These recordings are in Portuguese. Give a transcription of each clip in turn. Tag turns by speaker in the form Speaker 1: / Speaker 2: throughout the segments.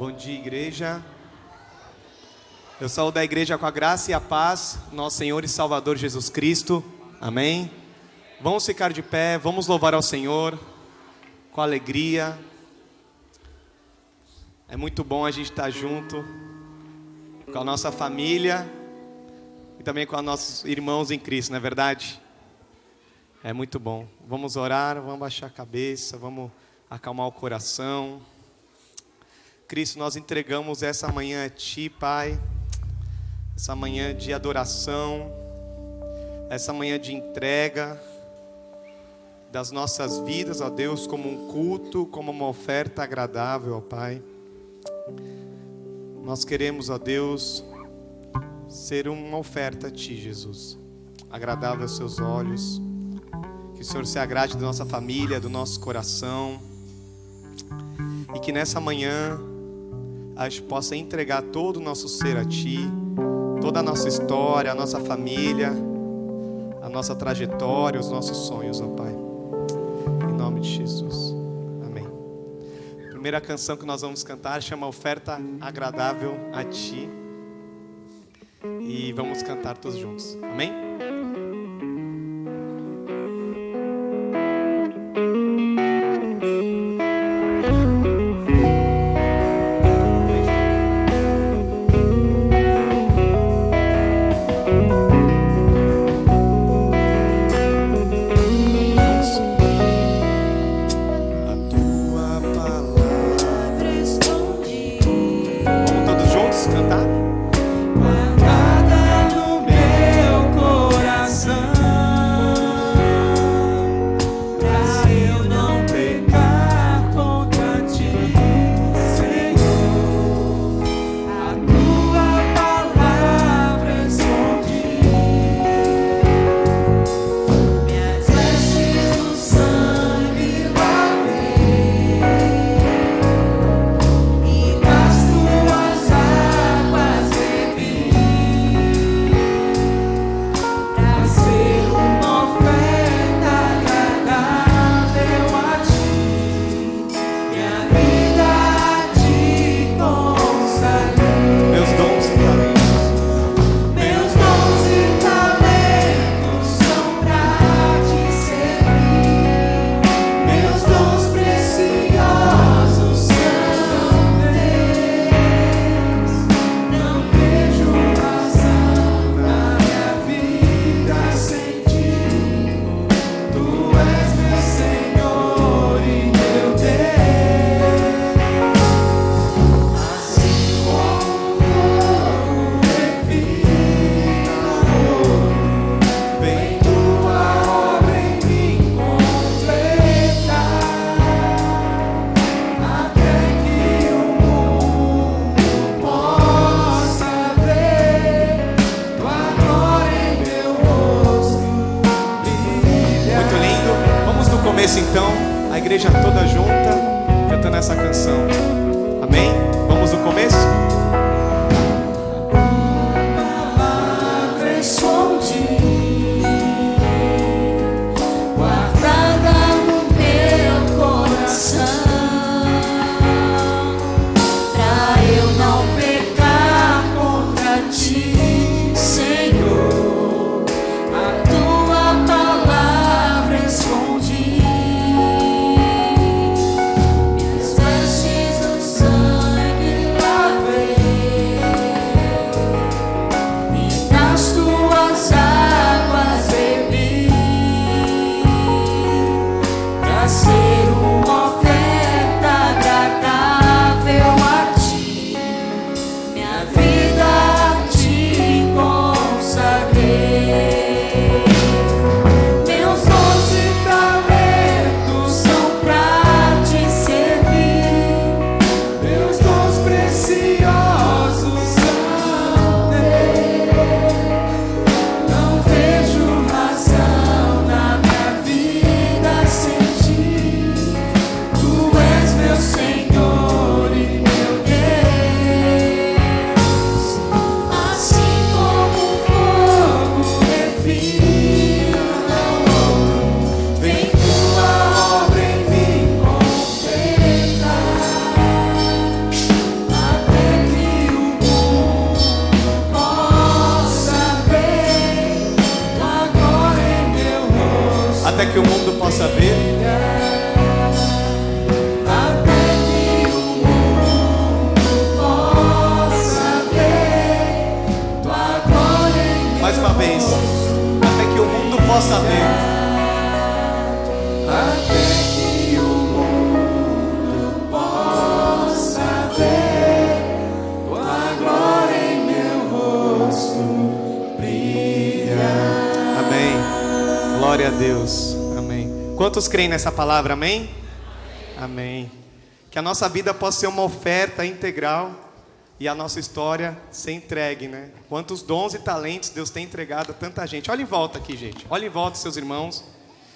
Speaker 1: Bom dia, igreja. Eu saúdo a igreja com a graça e a paz, nosso Senhor e Salvador Jesus Cristo. Amém. Vamos ficar de pé, vamos louvar ao Senhor com alegria. É muito bom a gente estar junto com a nossa família e também com os nossos irmãos em Cristo, não é verdade? É muito bom. Vamos orar, vamos baixar a cabeça, vamos acalmar o coração. Cristo, nós entregamos essa manhã a Ti, Pai. Essa manhã de adoração, essa manhã de entrega das nossas vidas, ó Deus, como um culto, como uma oferta agradável, ó Pai. Nós queremos, ó Deus, ser uma oferta a Ti, Jesus, agradável aos Seus olhos. Que o Senhor se agrade da nossa família, do nosso coração. E que nessa manhã a gente possa entregar todo o nosso ser a Ti, toda a nossa história, a nossa família, a nossa trajetória, os nossos sonhos, ó Pai. Em nome de Jesus. Amém. A primeira canção que nós vamos cantar chama Oferta Agradável a Ti. E vamos cantar todos juntos. Amém?
Speaker 2: Águas
Speaker 1: possa ver. Mais uma vez, até que o mundo possa ver.
Speaker 2: Até que o mundo possa ver tua glória em meu rosto brilhar.
Speaker 1: Amém. Glória a Deus. Amém. Quantos creem nessa palavra? Amém? Amém. Que a nossa vida possa ser uma oferta integral. E a nossa história ser entregue, né? Quantos dons e talentos Deus tem entregado a tanta gente. Olha em volta aqui, gente. Olha em volta, seus irmãos.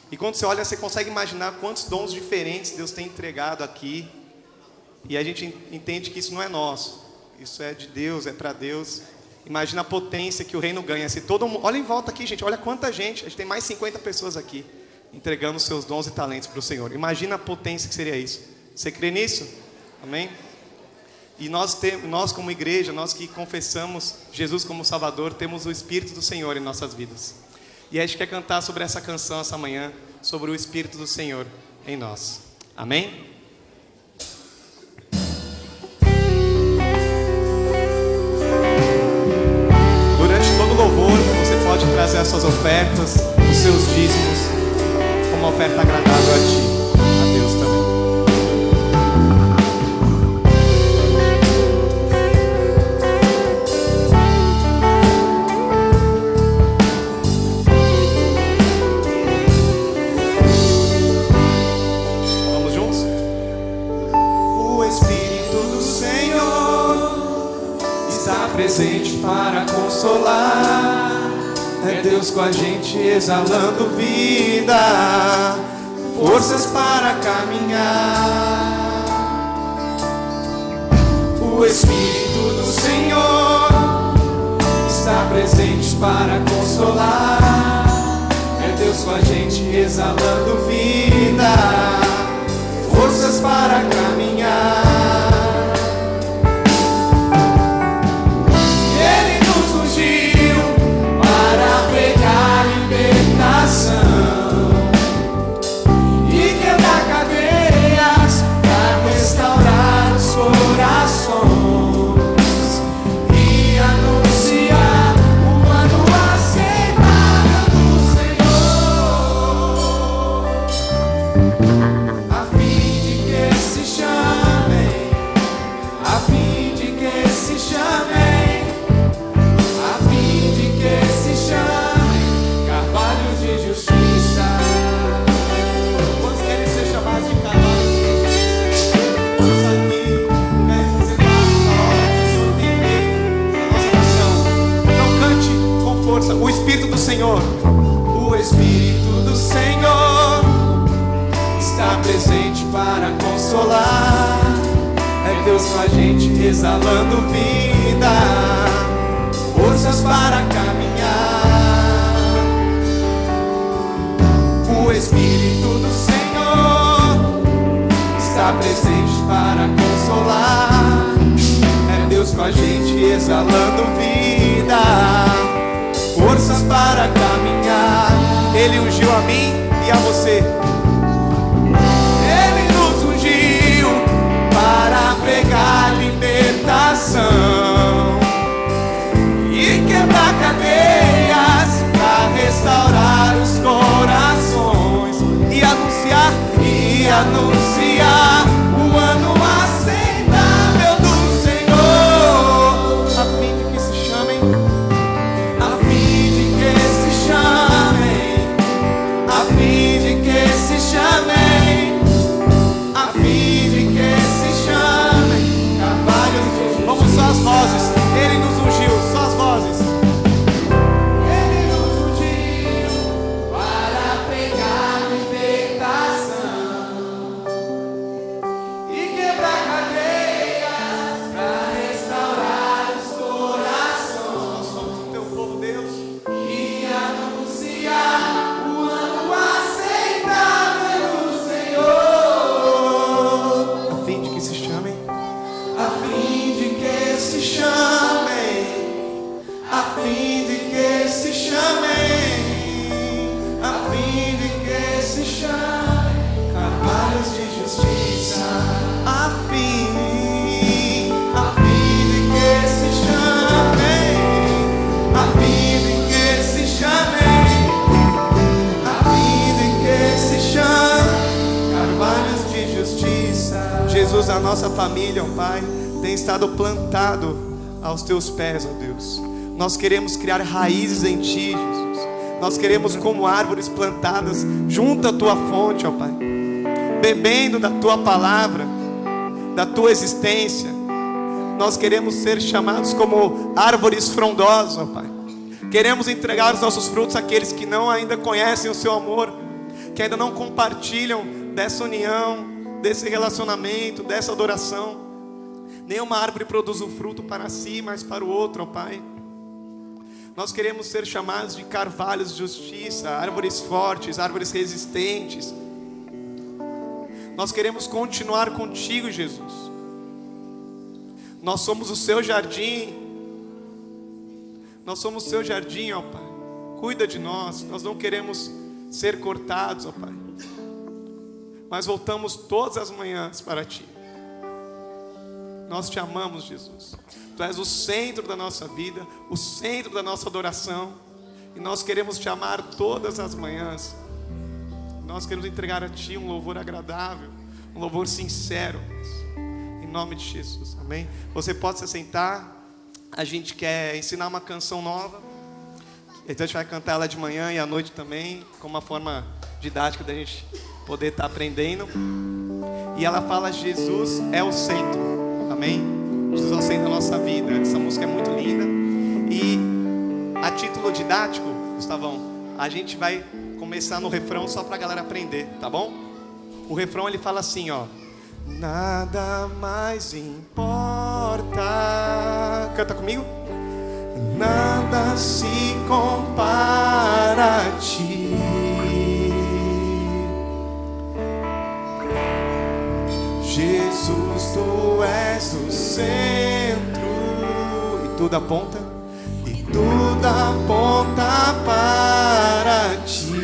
Speaker 1: E quando você olha, você consegue imaginar quantos dons diferentes Deus tem entregado aqui. E a gente entende que isso não é nosso. Isso é de Deus, é para Deus. Imagina a potência que o reino ganha. Se todo mundo... Olha em volta aqui, gente. Olha quanta gente. A gente tem mais 50 pessoas aqui entregando seus dons e talentos para o Senhor. Imagina a potência que seria isso. Você crê nisso? Amém? E nós como igreja, nós que confessamos Jesus como Salvador, temos o Espírito do Senhor em nossas vidas. E a gente quer cantar sobre essa canção essa manhã, sobre o Espírito do Senhor em nós. Amém? Durante todo o louvor, você pode trazer as suas ofertas, os seus dízimos, como uma oferta agradável a ti, a Deus também.
Speaker 2: Presente para consolar, é Deus com a gente exalando vida, forças para caminhar. O Espírito do Senhor está presente para consolar, é Deus com a gente exalando vida, forças para caminhar. E quebrar cadeias para restaurar os corações e anunciar o ano aceitável do Senhor, a fim de que se chamem, a fim de que se chamem, a fim de que se chamem de justiça. Quantos querem ser chamados de carvalhos de justiça? Quantos aqui querem fazer parte da obra que o Senhor tem feito na nossa nação? Então cante com força: o Espírito do Senhor. O Espírito do Senhor está presente para consolar, é Deus com a gente exalando vida, forças para caminhar. O Espírito do Senhor está presente para consolar, é Deus com a gente exalando vida, forças para caminhar. Ele ungiu a mim e a você. Ele nos ungiu para pregar libertação e quebrar cadeias, para restaurar os corações e anunciar o ano aceitável do Senhor, a fim de que se chamem, a fim de que se chamem, a fim de que se
Speaker 1: a nossa família, ó Pai, tem estado plantado aos teus pés, ó Deus. Nós queremos criar raízes em Ti, Jesus. Nós queremos como árvores plantadas junto à Tua fonte, ó Pai, bebendo da Tua palavra, da Tua existência. Nós queremos ser chamados como árvores frondosas, ó Pai. Queremos entregar os nossos frutos àqueles que não ainda conhecem o Seu amor, que ainda não compartilham dessa união, desse relacionamento, dessa adoração. Nenhuma árvore produz o fruto para si, mas para o outro, ó Pai. Nós queremos ser chamados de carvalhos de justiça, árvores fortes, árvores resistentes. Nós queremos continuar contigo, Jesus. Nós somos o seu jardim. Nós somos o seu jardim, ó Pai. Cuida de nós. Nós não queremos ser cortados, ó Pai, mas voltamos todas as manhãs para Ti. Nós Te amamos, Jesus. Tu és o centro da nossa vida, o centro da nossa adoração, e nós queremos Te amar todas as manhãs. Nós queremos entregar a Ti um louvor agradável, um louvor sincero, em nome de Jesus, amém? Você pode se sentar. A gente quer ensinar uma canção nova, então a gente vai cantar ela de manhã e à noite também, como uma forma didática da gente poder estar aprendendo. E ela fala: Jesus é o centro, amém? Jesus é o centro da nossa vida. Essa música é muito linda. E a título didático, Gustavão, a gente vai começar no refrão só pra galera aprender, tá bom? O refrão ele fala assim, ó: nada mais importa. Canta comigo. Nada se compara a Ti. Jesus, Tu és o centro, e tudo aponta para Ti.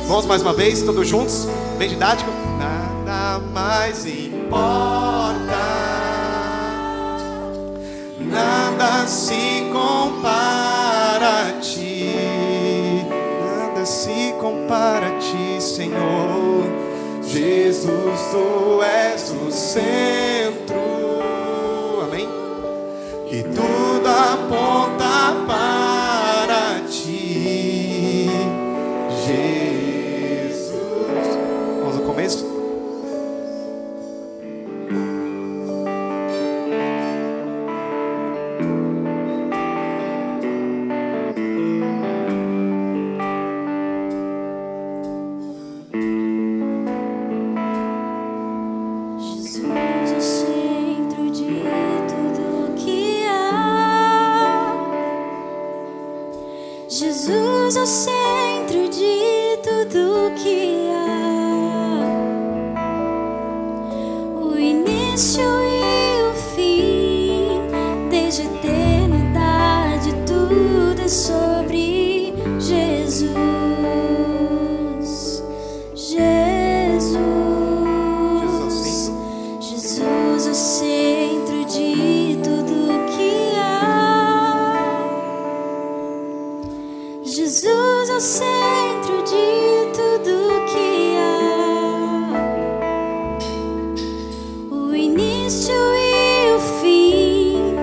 Speaker 1: Vamos mais uma vez, todos juntos, bem didático. Nada mais importa, nada se compara a Ti, nada se compara a Ti, Senhor. Jesus, Tu és o centro, amém? E tudo aponta para Ti, Jesus. Vamos ao começo?
Speaker 3: Jesus é o centro de tudo que há, o início e o fim, desde a eternidade tudo é sobre Jesus. Jesus é o centro de tudo que há. Jesus é o centro de tudo que há, o início e o fim,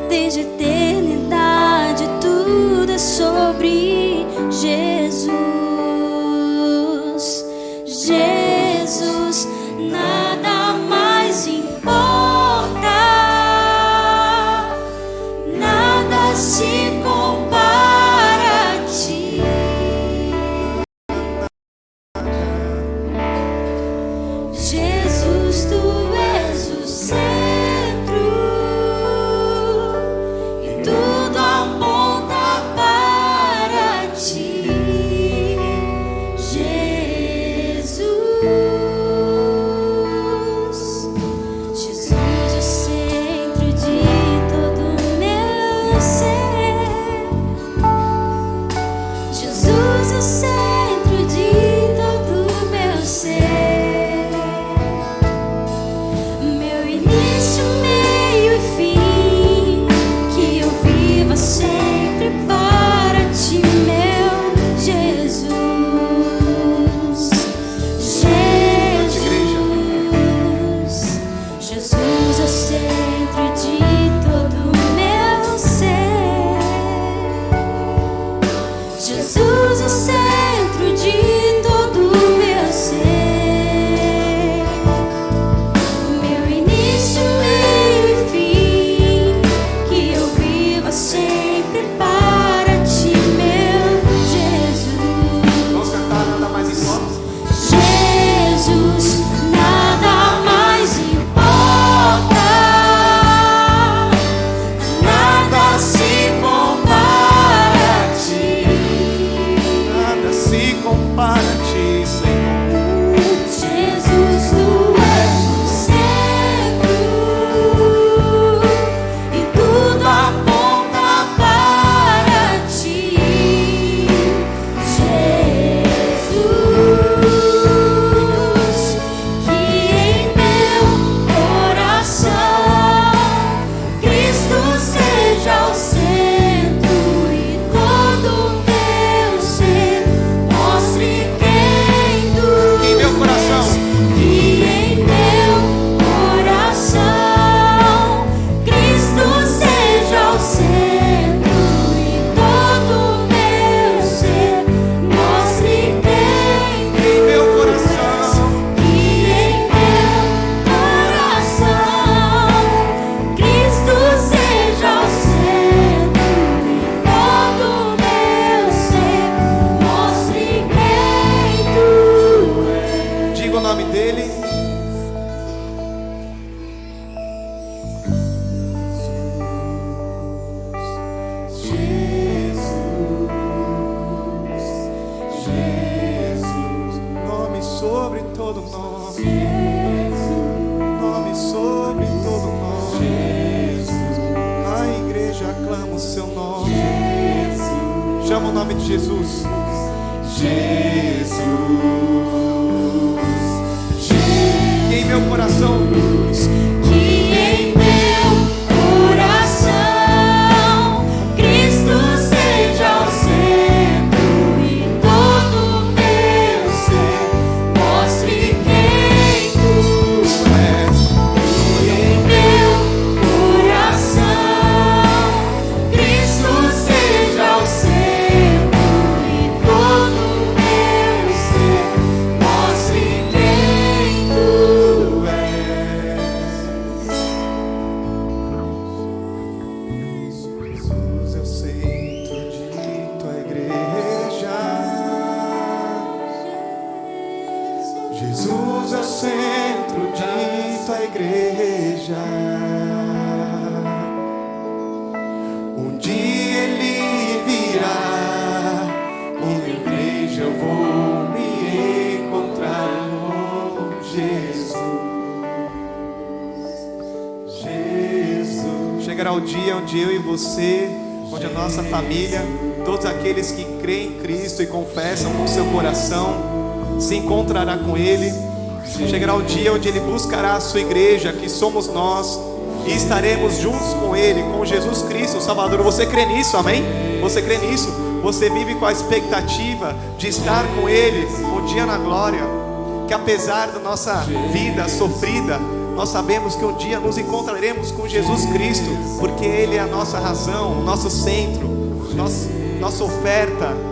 Speaker 3: desde a eternidade tudo é sobre Jesus. Jesus, nada mais importa, nada se compara a Ti. Jesus, Tu és o centro e tudo aponta para Ti, Jesus. Jesus é o centro de todo o meu ser. Jesus é o centro de todo o meu ser. Meu início, meio
Speaker 1: Chama o nome de Jesus.
Speaker 2: Jesus,
Speaker 1: Que em meu coração
Speaker 3: Que em meu coração Cristo seja o centro e todo meu ser mostre quem tu és. Que em meu coração Cristo seja o centro e todo meu ser mostre quem tu
Speaker 1: Jesus é o centro de tua igreja. Jesus é o centro de tua igreja. Um dia ele virá, como igreja eu vou me encontrar com Jesus. Jesus. Chegará o dia onde eu e você, onde a nossa família, todos aqueles que creem em Cristo e confessam com seu coração, se encontrará com Ele. Chegará o dia onde Ele buscará a sua igreja, que somos nós, e estaremos juntos com Ele, com Jesus Cristo, o Salvador. Você crê nisso, amém? Você crê nisso? Você vive com a expectativa de estar com Ele um dia na glória, que apesar da nossa vida sofrida, nós sabemos que um dia nos encontraremos com Jesus Cristo, porque Ele é a nossa razão, o nosso centro, nossa oferta.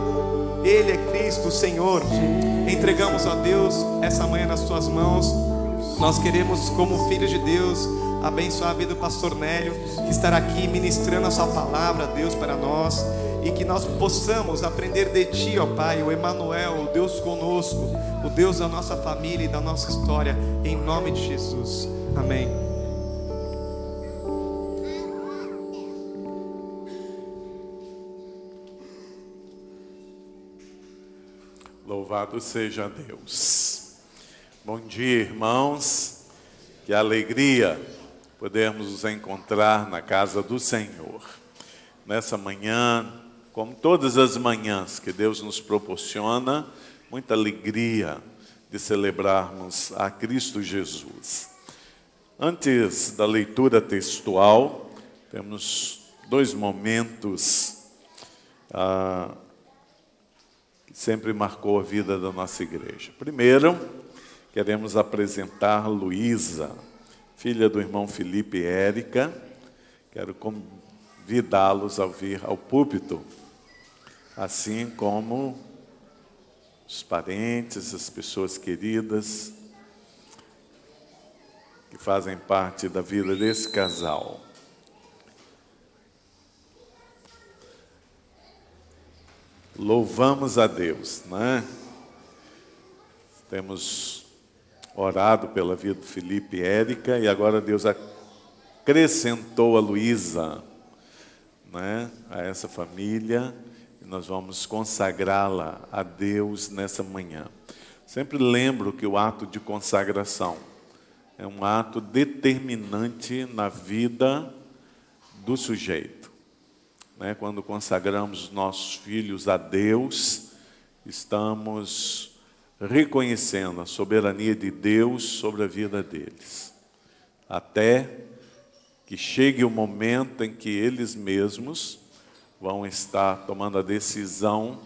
Speaker 1: Ele é Cristo, o Senhor. Entregamos a Deus essa manhã nas tuas mãos. Nós queremos, como filhos de Deus, abençoar a vida do pastor Nélio, que estará aqui ministrando a sua palavra, Deus, para nós, e que nós possamos aprender de Ti, ó Pai, o Emanuel, o Deus conosco, o Deus da nossa família e da nossa história, em nome de Jesus. Amém.
Speaker 4: Louvado seja Deus. Bom dia, irmãos. Que alegria podermos nos encontrar na casa do Senhor. Nessa manhã, como todas as manhãs que Deus nos proporciona, muita alegria de celebrarmos a Cristo Jesus. Antes da leitura textual, temos dois momentos que sempre marcou a vida da nossa igreja. Primeiro, queremos apresentar Luísa, filha do irmão Felipe e Érica. Quero convidá-los a vir ao púlpito, assim como os parentes, as pessoas queridas que fazem parte da vida desse casal. Louvamos a Deus, né? Temos orado pela vida do Felipe e Érica, e agora Deus acrescentou a Luísa, né, a essa família, e nós vamos consagrá-la a Deus nessa manhã. Sempre lembro que o ato de consagração é um ato determinante na vida do sujeito, né? Quando consagramos nossos filhos a Deus, estamos reconhecendo a soberania de Deus sobre a vida deles, até que chegue o momento em que eles mesmos vão estar tomando a decisão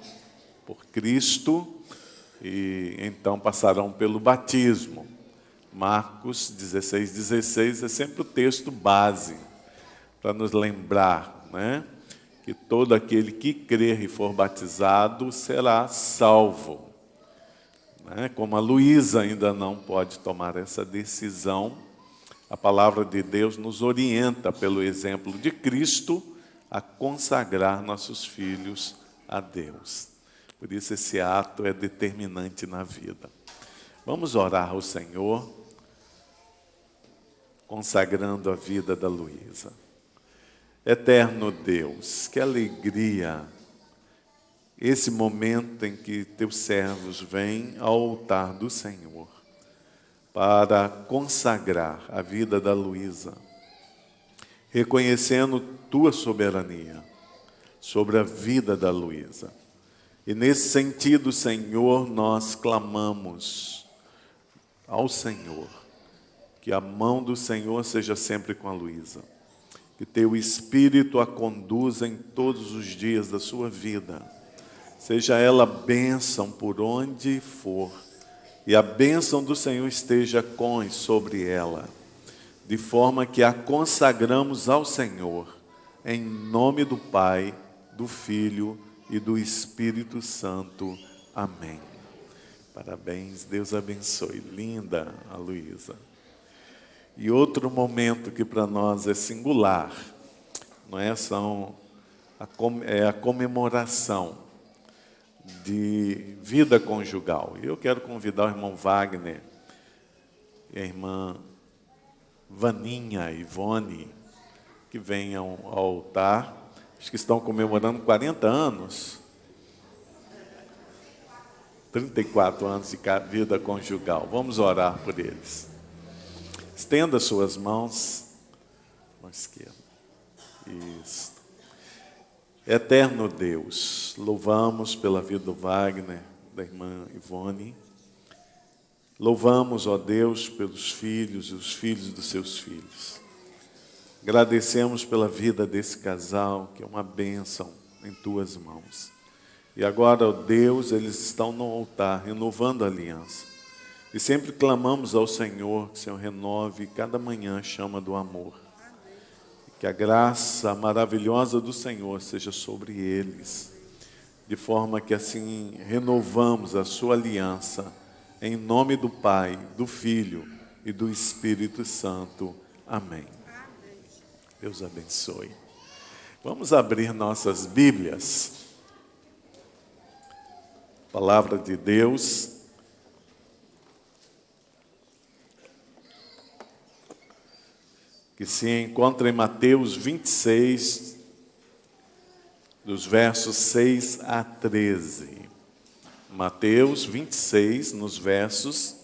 Speaker 4: por Cristo e então passarão pelo batismo. Marcos 16:16 é sempre o texto base para nos lembrar, né, que todo aquele que crer e for batizado será salvo. Como a Luísa ainda não pode tomar essa decisão, a palavra de Deus nos orienta, pelo exemplo de Cristo, a consagrar nossos filhos a Deus. Por isso esse ato é determinante na vida. Vamos orar ao Senhor, consagrando a vida da Luísa. Eterno Deus, que alegria esse momento em que teus servos vêm ao altar do Senhor para consagrar a vida da Luísa, reconhecendo tua soberania, sobre a vida da Luísa. E nesse sentido, Senhor, nós clamamos ao Senhor, que a mão do Senhor seja sempre com a Luísa, que teu Espírito a conduza em todos os dias da sua vida, seja ela bênção por onde for, e a bênção do Senhor esteja com e sobre ela, de forma que a consagramos ao Senhor, em nome do Pai, do Filho e do Espírito Santo. Amém. Parabéns, Deus abençoe. Linda a Luísa. E outro momento que para nós é singular, não é? É a comemoração de vida conjugal. E eu quero convidar o irmão Wagner e a irmã Vaninha, Ivone, que venham ao altar. Acho que estão comemorando 40 anos. 34 anos de vida conjugal. Vamos orar por eles. Estenda suas mãos. Mão esquerda. Isso. Eterno Deus, louvamos pela vida do Wagner, da irmã Ivone. Louvamos, ó Deus, pelos filhos e os filhos dos seus filhos. Agradecemos pela vida desse casal, que é uma bênção em tuas mãos. E agora, ó Deus, eles estão no altar, renovando a aliança. E sempre clamamos ao Senhor, que o Senhor renove cada manhã a chama do amor. Que a graça maravilhosa do Senhor seja sobre eles, de forma que assim renovamos a sua aliança, em nome do Pai, do Filho e do Espírito Santo. Amém. Deus abençoe. Vamos abrir nossas Bíblias. Palavra de Deus. Que se encontra em Mateus 26, dos versos 6 a 13. Mateus 26, nos versos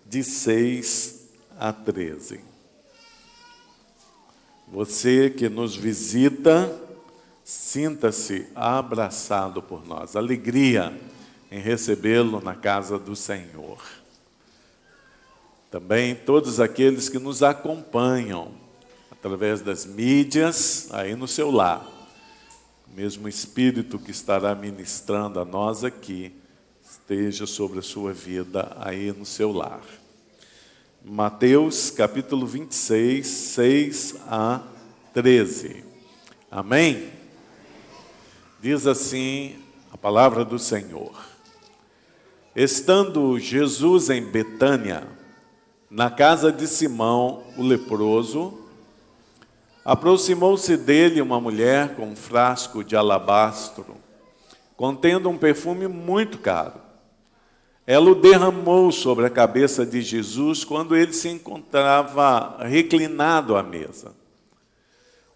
Speaker 4: de 6 a 13. Você que nos visita, sinta-se abraçado por nós. Alegria em recebê-lo na casa do Senhor. Também todos aqueles que nos acompanham através das mídias, aí no seu lar. O mesmo Espírito que estará ministrando a nós aqui, esteja sobre a sua vida aí no seu lar. Mateus capítulo 26, 6 a 13. Amém? Diz assim a palavra do Senhor. Estando Jesus em Betânia, na casa de Simão, o leproso, aproximou-se dele uma mulher com um frasco de alabastro, contendo um perfume muito caro. Ela o derramou sobre a cabeça de Jesus quando ele se encontrava reclinado à mesa.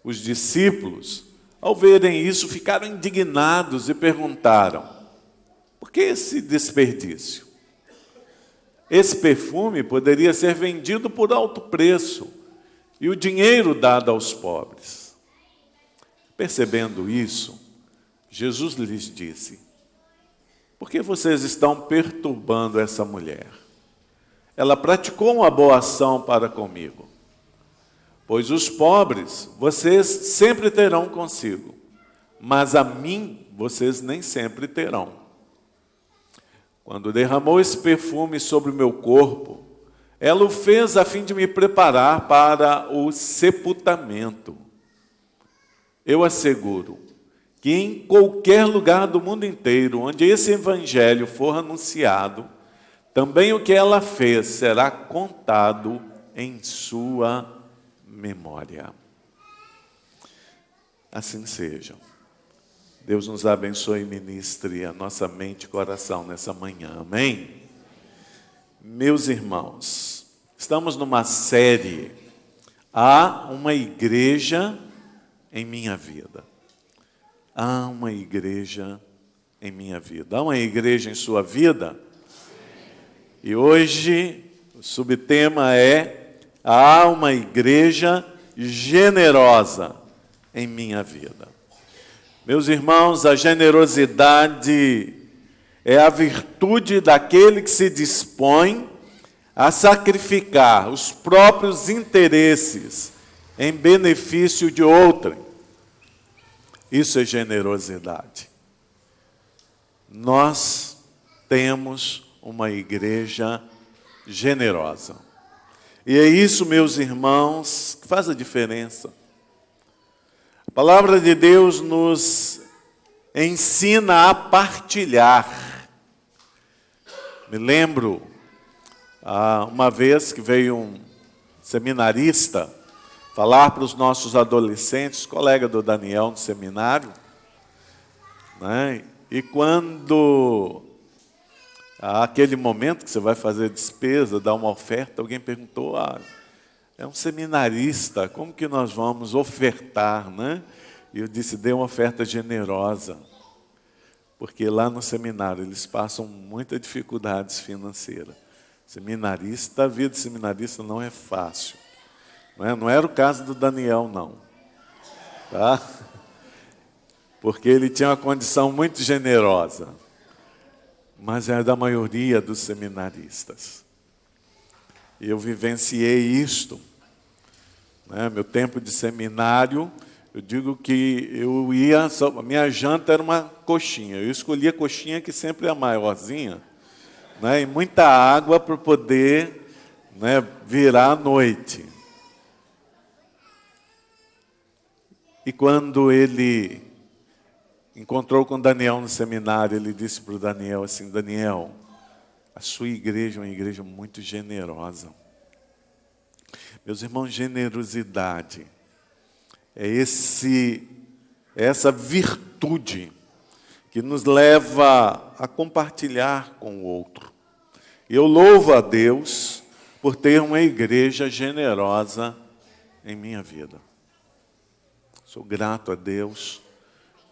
Speaker 4: Os discípulos, ao verem isso, ficaram indignados e perguntaram: por que esse desperdício? Esse perfume poderia ser vendido por alto preço e o dinheiro dado aos pobres. Percebendo isso, Jesus lhes disse: por que vocês estão perturbando essa mulher? Ela praticou uma boa ação para comigo. Pois os pobres vocês sempre terão consigo, mas a mim vocês nem sempre terão. Quando derramou esse perfume sobre o meu corpo, ela o fez a fim de me preparar para o sepultamento. Eu asseguro que em qualquer lugar do mundo inteiro onde esse evangelho for anunciado, também o que ela fez será contado em sua memória. Assim seja. Deus nos abençoe e ministre a nossa mente e coração nessa manhã. Amém? Meus irmãos, estamos numa série, Há uma igreja em minha vida. Há uma igreja em minha vida. Há uma igreja em sua vida? E hoje o subtema é: há uma igreja generosa em minha vida. Meus irmãos, a generosidade é a virtude daquele que se dispõe a sacrificar os próprios interesses em benefício de outrem. Isso é generosidade. Nós temos uma igreja generosa. E é isso, meus irmãos, que faz a diferença. A palavra de Deus nos ensina a partilhar. Me lembro, uma vez que veio um seminarista falar para os nossos adolescentes, colega do Daniel no seminário, né? E quando, aquele momento que você vai fazer despesa, dar uma oferta, alguém perguntou, é um seminarista, como que nós vamos ofertar, né? E eu disse, dê uma oferta generosa, porque lá no seminário eles passam muitas dificuldades financeiras. Seminarista, a vida de seminarista não é fácil. Não era o caso do Daniel, não. Tá? Porque ele tinha uma condição muito generosa. Mas é da maioria dos seminaristas. E eu vivenciei isto. Meu tempo de seminário, eu digo que eu ia, a minha janta era uma coxinha. Eu escolhia a coxinha que sempre é a maiorzinha, e muita água para poder virar à noite. E quando ele encontrou com Daniel no seminário, ele disse para o Daniel assim, Daniel, a sua igreja é uma igreja muito generosa. Meus irmãos, generosidade é essa virtude que nos leva a compartilhar com o outro. E eu louvo a Deus por ter uma igreja generosa em minha vida. Sou grato a Deus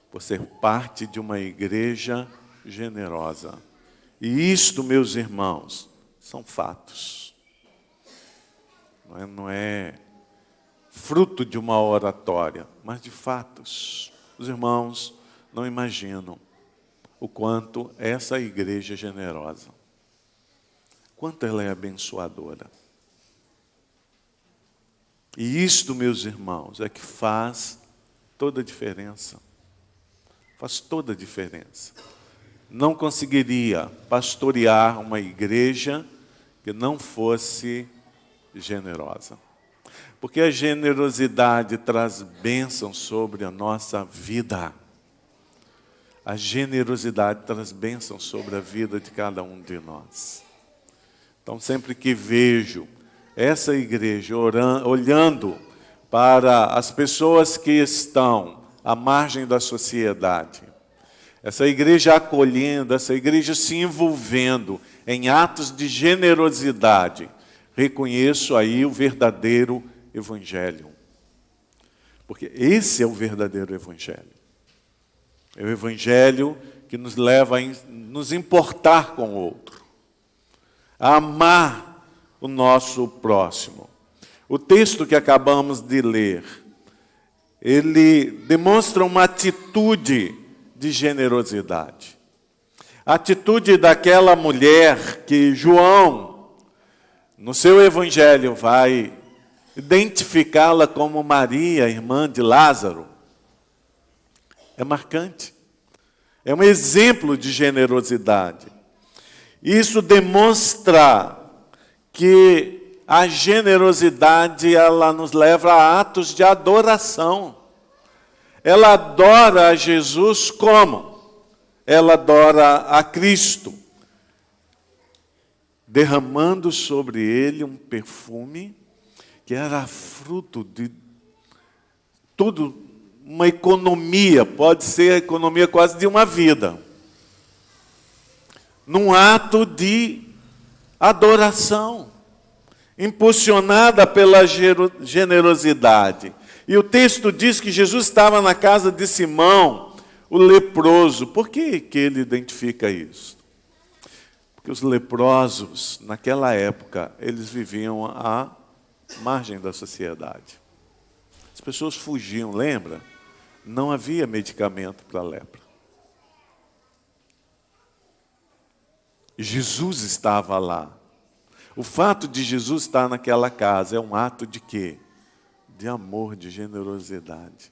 Speaker 4: por ser parte de uma igreja generosa. E isto, meus irmãos, são fatos. Não é fruto de uma oratória, mas de fatos. Os irmãos não imaginam o quanto essa igreja é generosa. Quanto ela é abençoadora. E isto, meus irmãos, é que faz toda a diferença. Faz toda a diferença. Não conseguiria pastorear uma igreja que não fosse generosa. Porque a generosidade traz bênção sobre a nossa vida. A generosidade traz bênção sobre a vida de cada um de nós. Então, sempre que vejo essa igreja olhando para as pessoas que estão à margem da sociedade, essa igreja acolhendo, essa igreja se envolvendo em atos de generosidade, reconheço aí o verdadeiro evangelho. Porque esse é o verdadeiro evangelho. É o evangelho que nos leva a nos importar com o outro, a amar o nosso próximo. O texto que acabamos de ler, ele demonstra uma atitude de generosidade. A atitude daquela mulher que João, no seu evangelho, vai identificá-la como Maria, irmã de Lázaro, é marcante. É um exemplo de generosidade. Isso demonstra que a generosidade, ela nos leva a atos de adoração. Ela adora a Jesus como? Ela adora a Cristo, derramando sobre ele um perfume que era fruto de tudo, uma economia, pode ser a economia quase de uma vida, num ato de adoração, impulsionada pela generosidade. E o texto diz que Jesus estava na casa de Simão, o leproso. Por que ele identifica isso? Porque os leprosos, naquela época, eles viviam à margem da sociedade. As pessoas fugiam, lembra? não havia medicamento para a lepra. Jesus estava lá. O fato de Jesus estar naquela casa é um ato de quê? De amor, de generosidade.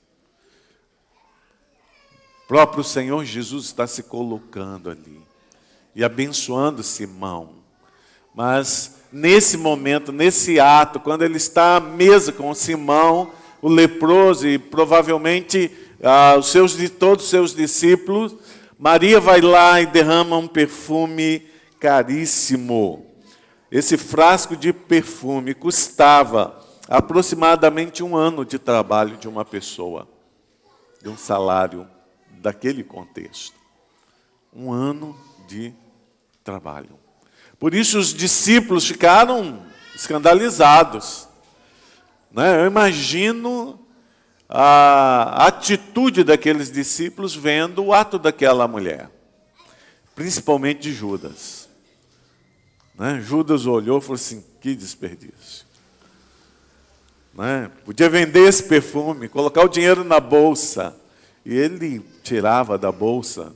Speaker 4: O próprio Senhor Jesus está se colocando ali e abençoando Simão. Mas nesse momento, nesse ato, quando ele está à mesa com Simão, o leproso e provavelmente todos os seus discípulos, Maria vai lá e derrama um perfume caríssimo. Esse frasco de perfume custava aproximadamente 1 ano de trabalho de uma pessoa, de um salário daquele contexto. 1 ano de trabalho. Por isso os discípulos ficaram escandalizados. Eu imagino a atitude daqueles discípulos vendo o ato daquela mulher, principalmente de Judas. Judas olhou e falou assim, que desperdício. Podia vender esse perfume, colocar o dinheiro na bolsa. E ele tirava da bolsa.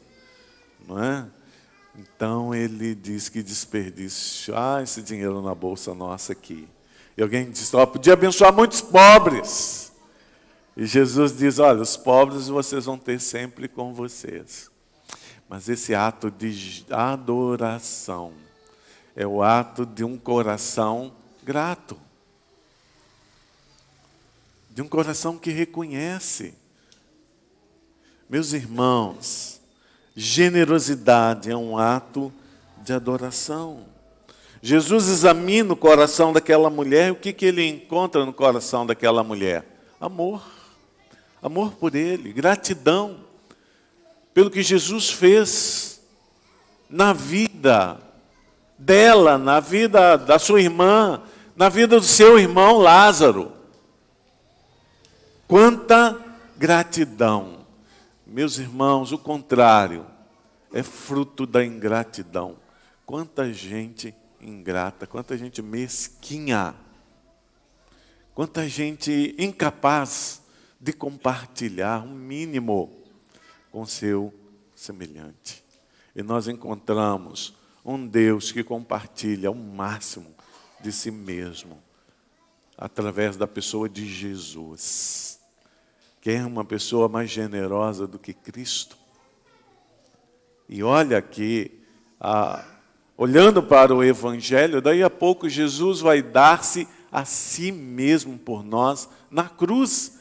Speaker 4: Então ele diz que desperdício. Esse dinheiro na bolsa nossa aqui. E alguém disse, podia abençoar muitos pobres. E Jesus diz, olha, os pobres vocês vão ter sempre com vocês. Mas esse ato de adoração é o ato de um coração grato. De um coração que reconhece. Meus irmãos, generosidade é um ato de adoração. Jesus examina o coração daquela mulher, e o que ele encontra no coração daquela mulher? Amor. Amor por ele, gratidão pelo que Jesus fez na vida dela, na vida da sua irmã, na vida do seu irmão Lázaro. Quanta gratidão. Meus irmãos, o contrário é fruto da ingratidão. Quanta gente ingrata, quanta gente mesquinha, quanta gente incapaz de compartilhar um mínimo com seu semelhante. E nós encontramos um Deus que compartilha o máximo de si mesmo através da pessoa de Jesus. Quem é uma pessoa mais generosa do que Cristo? E olha aqui, olhando para o Evangelho, daí a pouco Jesus vai dar-se a si mesmo por nós na cruz.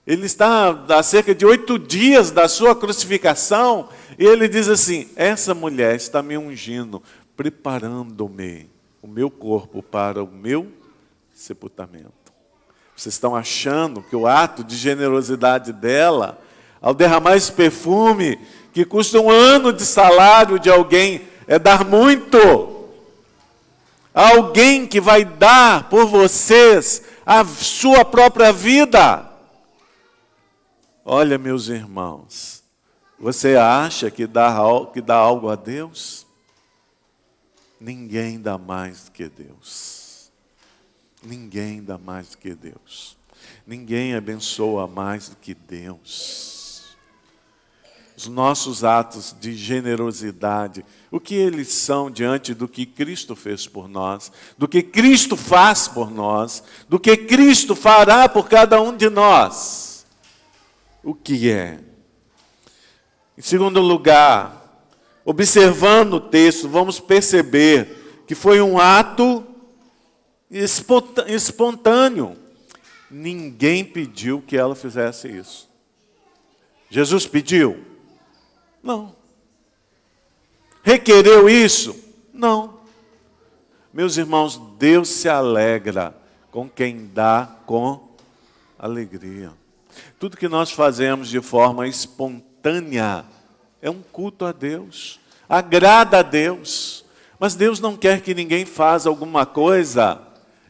Speaker 4: Ele está há cerca de 8 dias da sua crucificação, e ele diz assim, essa mulher está me ungindo, preparando-me, o meu corpo para o meu sepultamento. Vocês estão achando que o ato de generosidade dela, ao derramar esse perfume, que custa 1 ano de salário de alguém, é dar muito? Alguém que vai dar por vocês a sua própria vida. Olha, meus irmãos, você acha que dá algo a Deus? Ninguém dá mais do que Deus. Ninguém dá mais do que Deus. Ninguém abençoa mais do que Deus. Os nossos atos de generosidade, o que eles são diante do que Cristo fez por nós, do que Cristo faz por nós, do que Cristo fará por cada um de nós. O que é? Em segundo lugar, observando o texto, vamos perceber que foi um ato espontâneo. Ninguém pediu que ela fizesse isso. Jesus pediu? Não. Requereu isso? Não. Meus irmãos, Deus se alegra com quem dá com alegria. Tudo que nós fazemos de forma espontânea é um culto a Deus, agrada a Deus. Mas Deus não quer que ninguém faça alguma coisa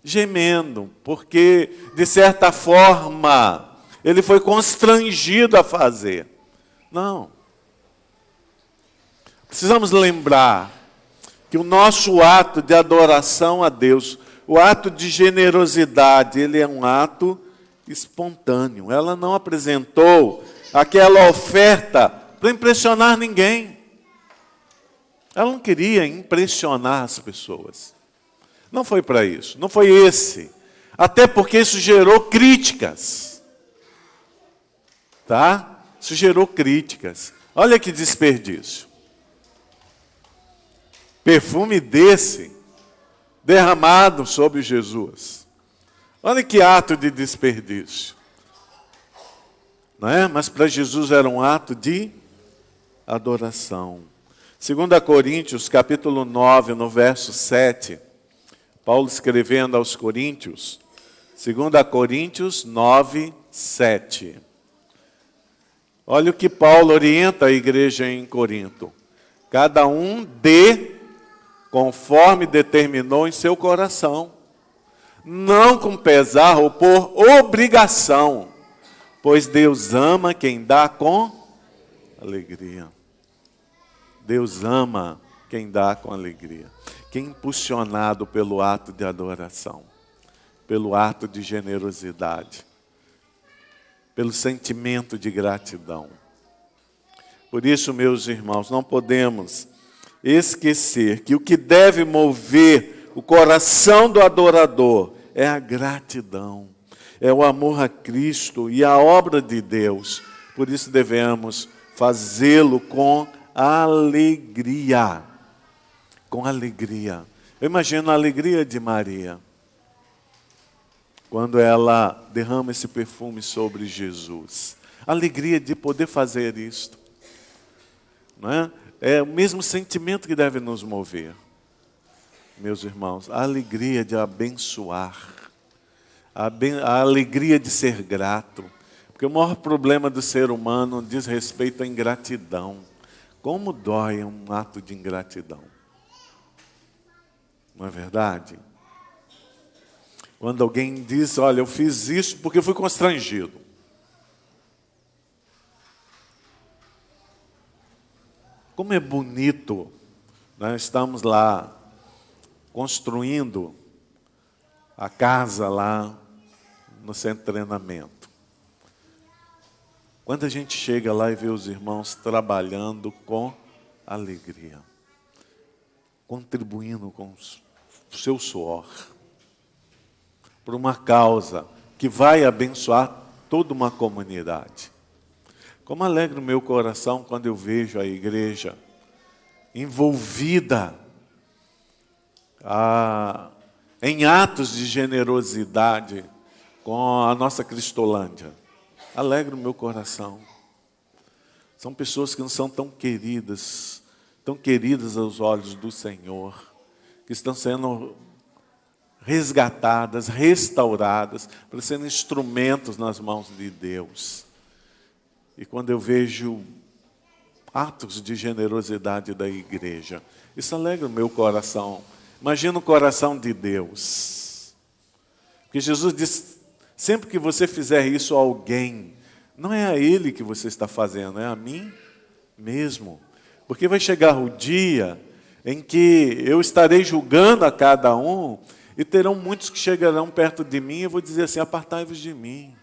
Speaker 4: gemendo, porque, de certa forma, ele foi constrangido a fazer. Não. Precisamos lembrar que o nosso ato de adoração a Deus, o ato de generosidade, ele é um ato espontâneo. Ela não apresentou aquela oferta para impressionar ninguém. Ela não queria impressionar as pessoas. Não foi para isso, não foi esse. Até porque isso gerou críticas. Tá? Isso gerou críticas. Olha que desperdício. Perfume desse derramado sobre Jesus. Olha que ato de desperdício. Não é? Mas para Jesus era um ato de adoração. 2 Coríntios, capítulo 9, no verso 7, Paulo escrevendo aos Coríntios, 2 Coríntios 9, 7. Olha o que Paulo orienta a igreja em Corinto. Cada um dê conforme determinou em seu coração, não com pesar ou por obrigação, pois Deus ama quem dá com alegria. Deus ama quem dá com alegria. Quem é impulsionado pelo ato de adoração, pelo ato de generosidade, pelo sentimento de gratidão. Por isso, meus irmãos, não podemos esquecer que o que deve mover o coração do adorador é a gratidão, é o amor a Cristo e a obra de Deus. Por isso devemos fazê-lo com alegria. Com alegria. Eu imagino a alegria de Maria quando ela derrama esse perfume sobre Jesus. A alegria de poder fazer isto. Não é? É o mesmo sentimento que deve nos mover, meus irmãos. A alegria de abençoar. A alegria de ser grato. Porque o maior problema do ser humano diz respeito à ingratidão. Como dói um ato de ingratidão. Não é verdade? Quando alguém diz, olha, eu fiz isso porque eu fui constrangido. Como é bonito, nós estamos lá construindo a casa lá no centro de treinamento. Quando a gente chega lá e vê os irmãos trabalhando com alegria, contribuindo com o seu suor, por uma causa que vai abençoar toda uma comunidade. Como alegra o meu coração quando eu vejo a igreja envolvida em atos de generosidade com a nossa Cristolândia. Alegra o meu coração. São pessoas que não são tão queridas aos olhos do Senhor, que estão sendo resgatadas, restauradas, para serem instrumentos nas mãos de Deus. E quando eu vejo atos de generosidade da igreja, isso alegra o meu coração. Imagina o coração de Deus. Porque Jesus disse, sempre que você fizer isso a alguém, não é a Ele que você está fazendo, é a mim mesmo. Porque vai chegar o dia em que eu estarei julgando a cada um, e terão muitos que chegarão perto de mim e eu vou dizer assim, apartai-vos de mim.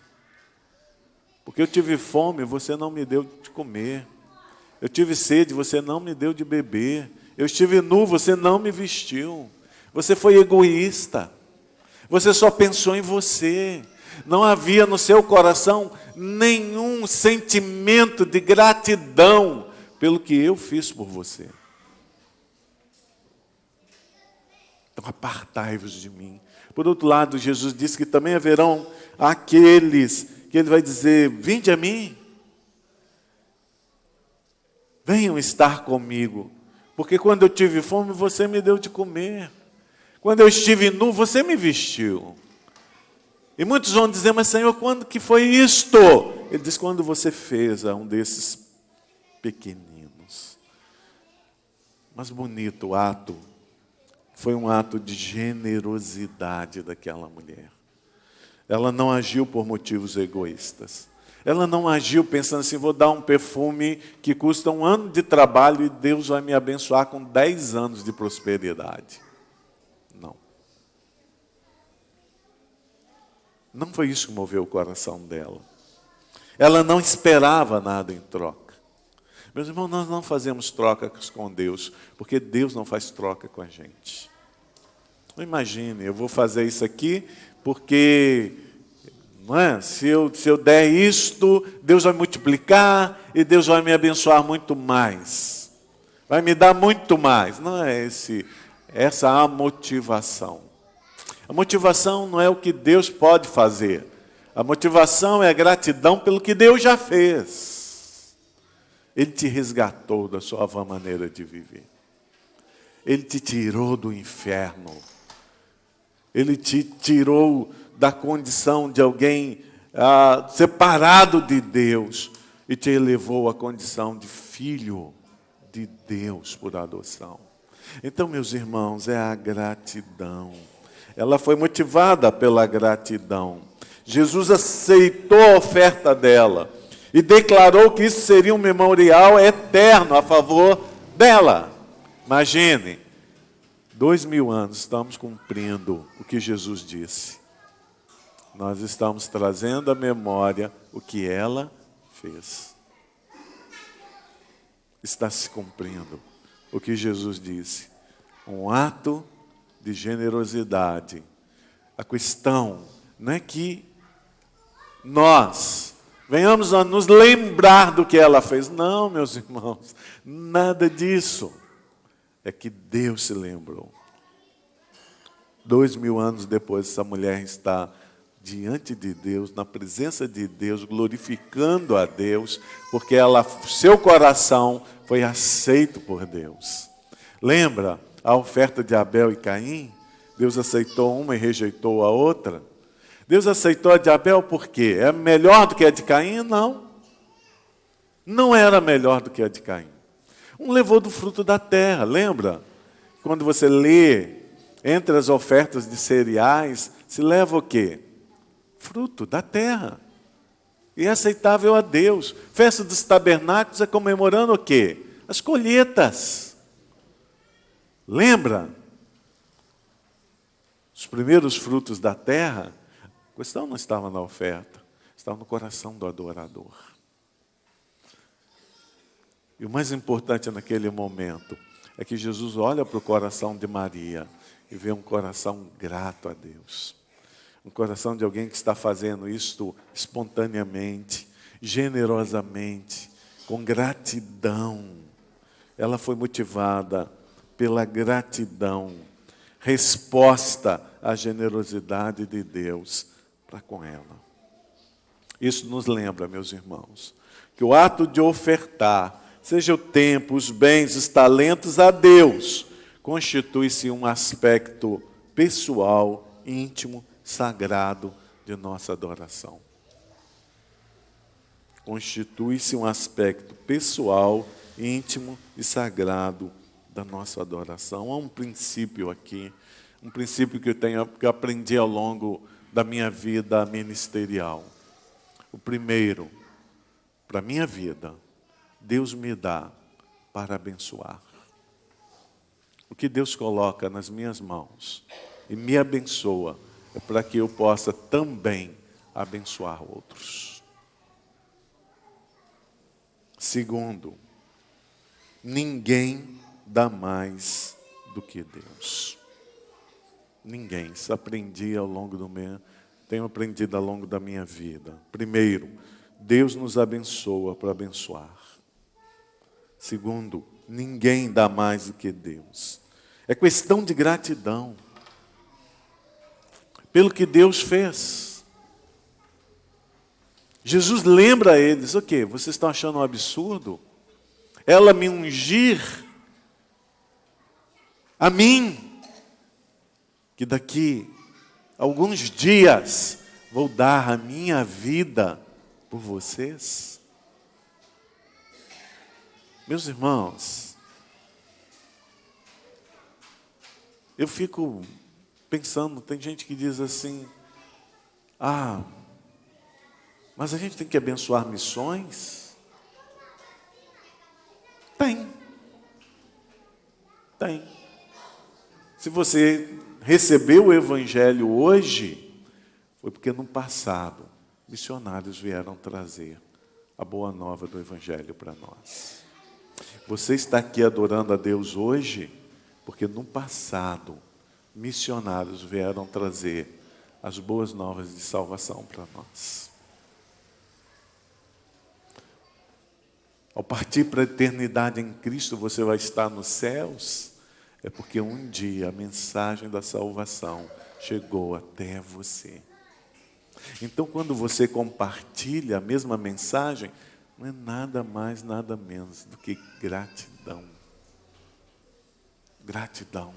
Speaker 4: Porque eu tive fome, você não me deu de comer. Eu tive sede, você não me deu de beber. Eu estive nu, você não me vestiu. Você foi egoísta. Você só pensou em você. Não havia no seu coração nenhum sentimento de gratidão pelo que eu fiz por você. Então, apartai-vos de mim. Por outro lado, Jesus disse que também haverão aqueles que Ele vai dizer, vinde a mim. Venham estar comigo. Porque quando eu tive fome, você me deu de comer. Quando eu estive nu, você me vestiu. E muitos vão dizer, mas Senhor, quando que foi isto? Ele diz, quando você fez a um desses pequeninos. Mas bonito o ato. Foi um ato de generosidade daquela mulher. Ela não agiu por motivos egoístas. Ela não agiu pensando assim, vou dar um perfume que custa 1 ano de trabalho e Deus vai me abençoar com 10 anos de prosperidade. Não. Não foi isso que moveu o coração dela. Ela não esperava nada em troca. Meus irmãos, nós não fazemos trocas com Deus, porque Deus não faz troca com a gente. Não imagine, eu vou fazer isso aqui porque, não é? Se eu der isto, Deus vai multiplicar e Deus vai me abençoar muito mais. Vai me dar muito mais. Não é essa a motivação. A motivação não é o que Deus pode fazer. A motivação é a gratidão pelo que Deus já fez. Ele te resgatou da sua vã maneira de viver. Ele te tirou do inferno. Ele te tirou da condição de alguém separado de Deus e te elevou à condição de filho de Deus por adoção. Então, meus irmãos, é a gratidão. Ela foi motivada pela gratidão. Jesus aceitou a oferta dela e declarou que isso seria um memorial eterno a favor dela. Imagine, 2000 anos estamos cumprindo o que Jesus disse. Nós estamos trazendo à memória o que ela fez. Está se cumprindo o que Jesus disse. Um ato de generosidade. A questão não é que nós venhamos a nos lembrar do que ela fez. Não, meus irmãos, nada disso. É que Deus se lembrou. 2000 anos depois, essa mulher está diante de Deus, na presença de Deus, glorificando a Deus, porque seu coração foi aceito por Deus. Lembra a oferta de Abel e Caim? Deus aceitou uma e rejeitou a outra. Deus aceitou a de Abel por quê? É melhor do que a de Caim? Não. Não era melhor do que a de Caim. Um levou do fruto da terra, lembra? Quando você lê entre as ofertas de cereais, se leva o quê? Fruto da terra. E é aceitável a Deus. Festa dos tabernáculos é comemorando o quê? As colheitas. Lembra? Os primeiros frutos da terra, a questão não estava na oferta, estava no coração do adorador. E o mais importante naquele momento é que Jesus olha para o coração de Maria e vê um coração grato a Deus. Um coração de alguém que está fazendo isto espontaneamente, generosamente, com gratidão. Ela foi motivada pela gratidão, resposta à generosidade de Deus para com ela. Isso nos lembra, meus irmãos, que o ato de ofertar, seja o tempo, os bens, os talentos a Deus, constitui-se um aspecto pessoal, íntimo, sagrado de nossa adoração. Constitui-se um aspecto pessoal, íntimo e sagrado da nossa adoração. Há um princípio aqui, um princípio que eu aprendi ao longo da minha vida ministerial. O primeiro, para a minha vida, Deus me dá para abençoar. O que Deus coloca nas minhas mãos e me abençoa é para que eu possa também abençoar outros. Segundo, ninguém dá mais do que Deus. Ninguém. Isso aprendi ao longo tenho aprendido ao longo da minha vida. Primeiro, Deus nos abençoa para abençoar. Segundo, ninguém dá mais do que Deus. É questão de gratidão pelo que Deus fez. Jesus lembra a eles, o quê? Vocês estão achando um absurdo? Ela me ungir a mim, que daqui a alguns dias vou dar a minha vida por vocês? Meus irmãos, eu fico pensando, tem gente que diz assim, mas a gente tem que abençoar missões? Tem. Se você recebeu o Evangelho hoje, foi porque no passado missionários vieram trazer a boa nova do Evangelho para nós. Você está aqui adorando a Deus hoje, porque no passado, missionários vieram trazer as boas novas de salvação para nós. Ao partir para a eternidade em Cristo, você vai estar nos céus, é porque um dia a mensagem da salvação chegou até você. Então, quando você compartilha a mesma mensagem, não é nada mais, nada menos do que gratidão. Gratidão.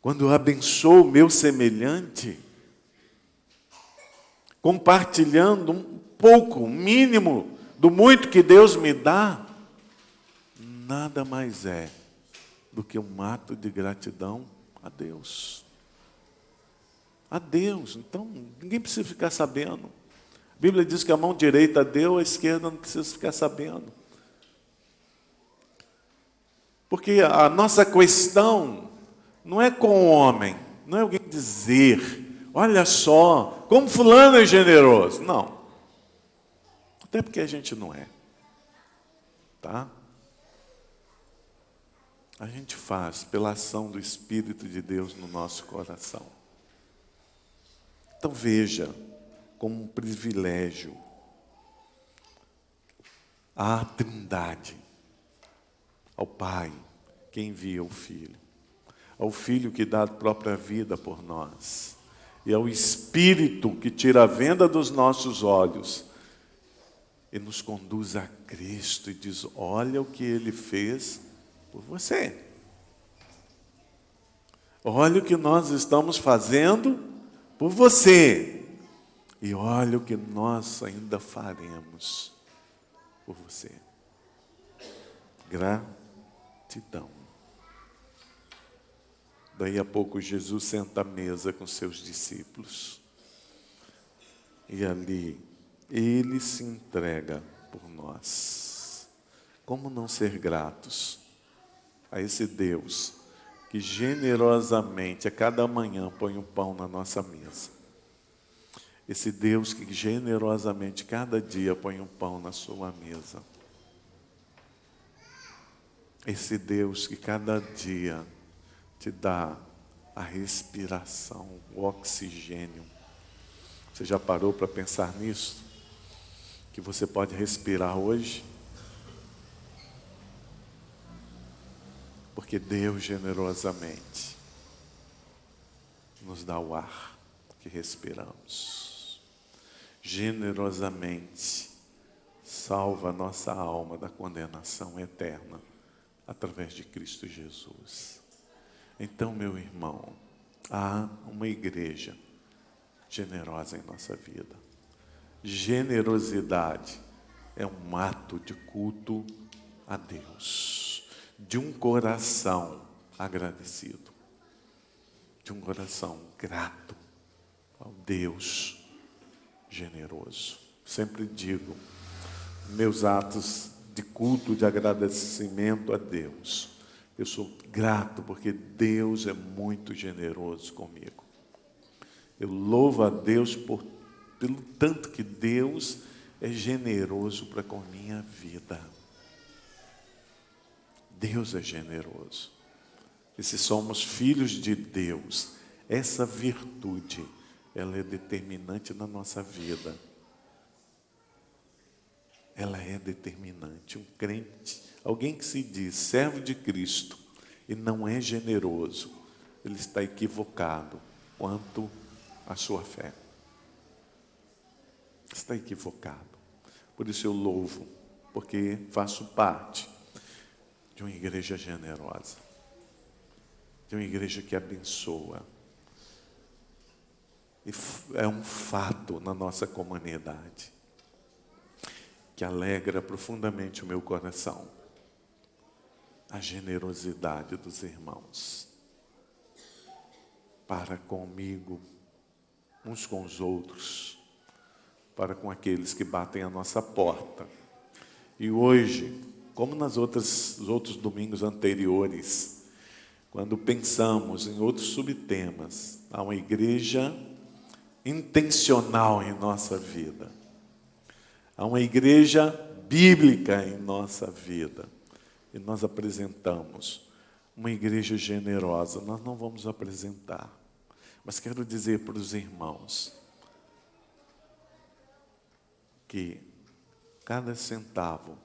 Speaker 4: Quando eu abençoo o meu semelhante, compartilhando um pouco, um mínimo do muito que Deus me dá, nada mais é do que um ato de gratidão a Deus. A Deus. Então, ninguém precisa ficar sabendo. A Bíblia diz que a mão direita deu, a esquerda não precisa ficar sabendo. Porque a nossa questão não é com o homem, não é alguém dizer, olha só, como fulano é generoso. Não. Até porque a gente não é. Tá? A gente faz pela ação do Espírito de Deus no nosso coração. Então veja, como um privilégio, a Trindade, ao Pai que envia o Filho, ao Filho que dá a própria vida por nós, e ao Espírito que tira a venda dos nossos olhos e nos conduz a Cristo e diz, olha o que Ele fez por você. Olha o que nós estamos fazendo por você. E olha o que nós ainda faremos por você. Gratidão. Daí a pouco Jesus senta à mesa com seus discípulos. E ali Ele se entrega por nós. Como não ser gratos a esse Deus que generosamente a cada manhã põe o pão na nossa mesa? Esse Deus que generosamente cada dia põe um pão na sua mesa. Esse Deus que cada dia te dá a respiração, o oxigênio. Você já parou para pensar nisso? Que você pode respirar hoje? Porque Deus generosamente nos dá o ar que respiramos. Generosamente salva a nossa alma da condenação eterna através de Cristo Jesus. Então, meu irmão, há uma igreja generosa em nossa vida. Generosidade é um ato de culto a Deus, de um coração agradecido, de um coração grato ao Deus generoso. Sempre digo, meus atos de culto, de agradecimento a Deus, eu sou grato porque Deus é muito generoso comigo. Eu louvo a Deus pelo tanto que Deus é generoso para com a minha vida. Deus é generoso. E se somos filhos de Deus, essa virtude, ela é determinante na nossa vida. Ela é determinante. Um crente, alguém que se diz servo de Cristo e não é generoso, ele está equivocado quanto à sua fé. Está equivocado. Por isso eu louvo, porque faço parte de uma igreja generosa, de uma igreja que abençoa. E é um fato na nossa comunidade que alegra profundamente o meu coração, a generosidade dos irmãos para comigo, uns com os outros, para com aqueles que batem a nossa porta. E hoje, como nos outros domingos anteriores, quando pensamos em outros subtemas, há uma igreja intencional em nossa vida. Há uma igreja bíblica em nossa vida. E nós apresentamos uma igreja generosa. Nós não vamos apresentar. Mas quero dizer para os irmãos que cada centavo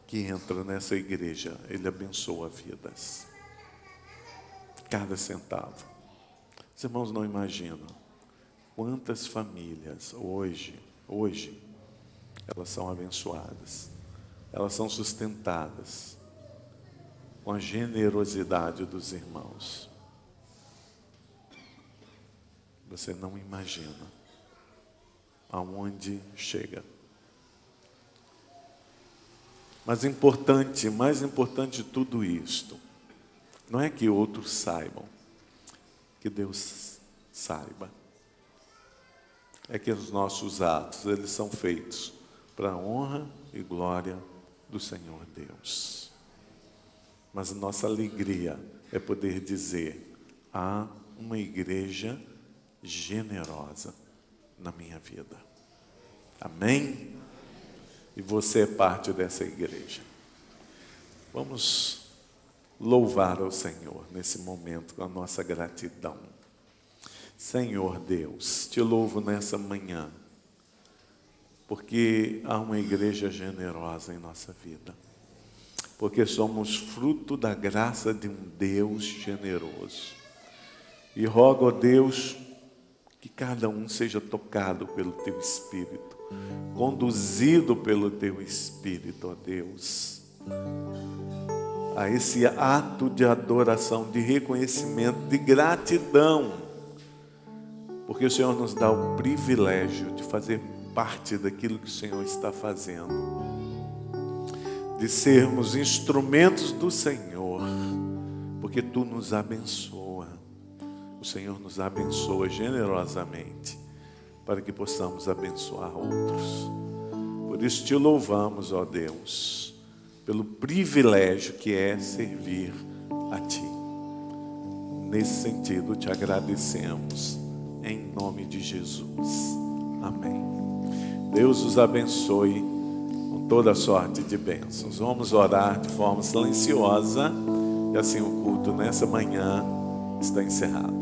Speaker 4: que entra nessa igreja, ele abençoa vidas. Cada centavo. Os irmãos não imaginam quantas famílias hoje, elas são abençoadas. Elas são sustentadas com a generosidade dos irmãos. Você não imagina aonde chega. Mas mais importante de tudo isto, não é que outros saibam, que Deus saiba. É que os nossos atos, eles são feitos para a honra e glória do Senhor Deus. Mas a nossa alegria é poder dizer: há uma igreja generosa na minha vida. Amém? E você é parte dessa igreja. Vamos louvar ao Senhor nesse momento com a nossa gratidão. Senhor Deus, te louvo nessa manhã, porque há uma igreja generosa em nossa vida. Porque somos fruto da graça de um Deus generoso. E rogo, ó Deus, que cada um seja tocado pelo Teu Espírito, conduzido pelo Teu Espírito, ó Deus, a esse ato de adoração, de reconhecimento, de gratidão, porque o Senhor nos dá o privilégio de fazer parte daquilo que o Senhor está fazendo, de sermos instrumentos do Senhor, porque Tu nos abençoa. O Senhor nos abençoa generosamente, para que possamos abençoar outros. Por isso te louvamos, ó Deus, pelo privilégio que é servir a Ti. Nesse sentido, te agradecemos, em nome de Jesus. Amém. Deus os abençoe com toda sorte de bênçãos. Vamos orar de forma silenciosa, e assim o culto nessa manhã está encerrado.